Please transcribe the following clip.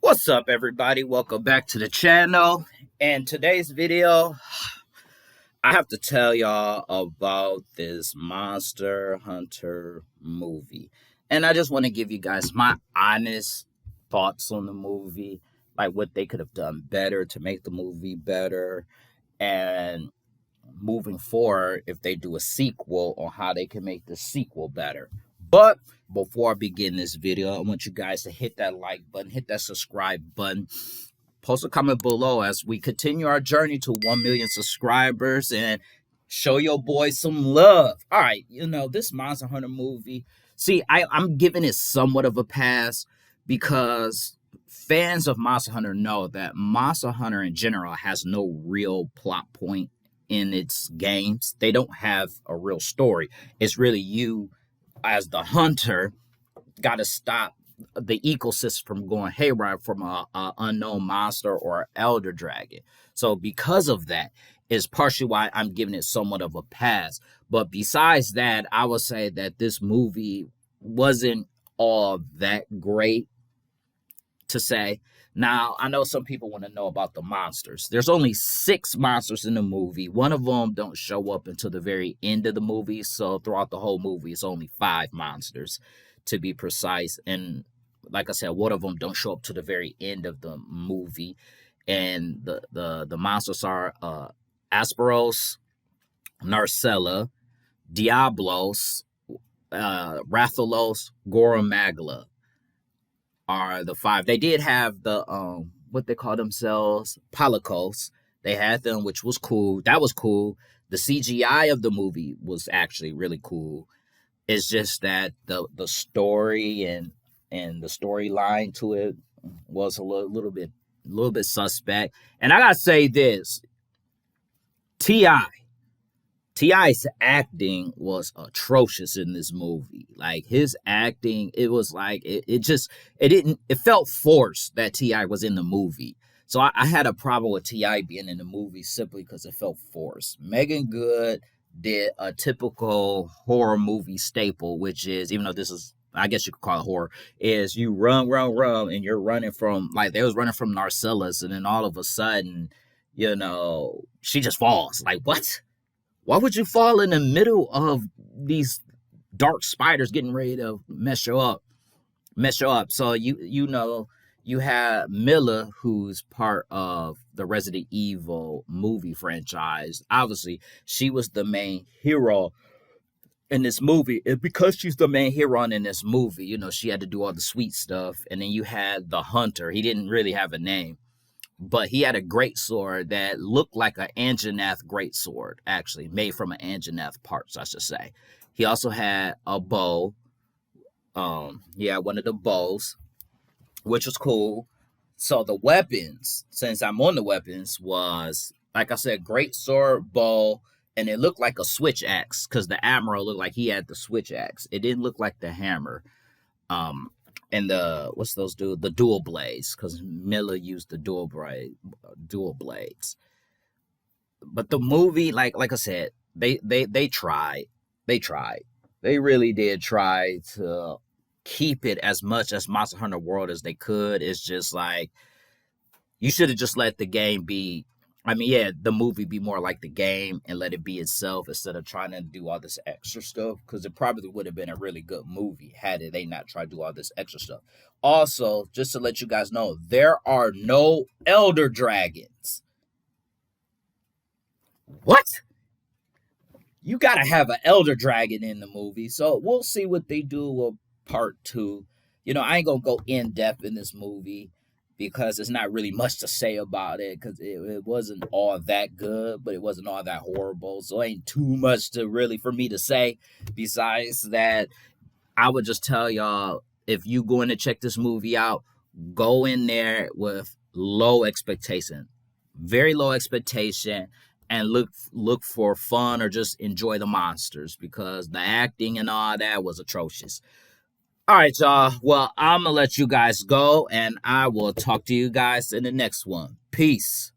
What's up, everybody? Welcome back to the channel. And today's video, I have to tell y'all about this Monster Hunter movie. And I just want to give you guys my honest thoughts on the movie, like what they could have done better to make the movie better, and moving forward, if they do a sequel, on how they can make the sequel better. But before I begin this video, I want you guys to hit that like button, hit that subscribe button, post a comment below as we continue our journey to 1 million subscribers, and show your boy some love. All right, this Monster Hunter movie, see, I'm giving it somewhat of a pass because fans of Monster Hunter know that Monster Hunter in general has no real plot point in its games. They don't have a real story. It's really you as the hunter got to stop the ecosystem from going haywire from a unknown monster or elder dragon. So because of that is partially why I'm giving it somewhat of a pass. But besides that, I would say that this movie wasn't all that great to say. Now, I know some people want to know about the monsters. There's only 6 monsters in the movie. One of them don't show up until the very end of the movie. So throughout the whole movie, it's only 5 monsters, to be precise. And like I said, one of them don't show up to the very end of the movie. And the monsters are Asperos, Narcella, Diablos, Rathalos, Goromagla are the 5. They did have the what they call themselves, Palicos. They had them, which was cool. That was cool. The CGI of the movie was actually really cool. It's just that the story and the storyline to it was a little bit suspect. And I gotta say this, T.I.'s acting was atrocious in this movie. Like, his acting, it was like, it felt forced that T.I. was in the movie. So I had a problem with T.I. being in the movie simply because it felt forced. Megan Good did a typical horror movie staple, which is, even though this is, I guess you could call it horror, is you run, and you're running from, like, they was running from Narcellus, and then all of a sudden, she just falls. Like, what? Why would you fall in the middle of these dark spiders getting ready to mess you up? So you have Milla, who's part of the Resident Evil movie franchise. Obviously, she was the main hero in this movie. And because she's the main hero in this movie, she had to do all the sweet stuff. And then you had the hunter. He didn't really have a name, but he had a great sword that looked like an Anjanath great sword, actually made from an Anjanath parts, I should say. He also had a bow. One of the bows, which was cool. So the weapons, since I'm on the weapons, was, like I said, great sword, bow, and it looked like a switch axe because the admiral looked like he had the switch axe. It didn't look like the hammer. And the dual blades, because Milla used the dual blades. But the movie, like I said, they tried. They really did try to keep it as much as Monster Hunter World as they could. It's just like, you should have just let the game be. The movie be more like the game and let it be itself instead of trying to do all this extra stuff, because it probably would have been a really good movie had they not tried to do all this extra stuff. Also, just to let you guys know, there are no elder dragons. What? You gotta have an elder dragon in the movie. So we'll see what they do with part 2. I ain't gonna go in depth in this movie because there's not really much to say about it, because it wasn't all that good, but it wasn't all that horrible. So it ain't too much for me to say. Besides that, I would just tell y'all, if you going to check this movie out, go in there with low expectation, very low expectation, and look for fun or just enjoy the monsters, because the acting and all that was atrocious. All right, y'all. Well, I'm going to let you guys go, and I will talk to you guys in the next one. Peace.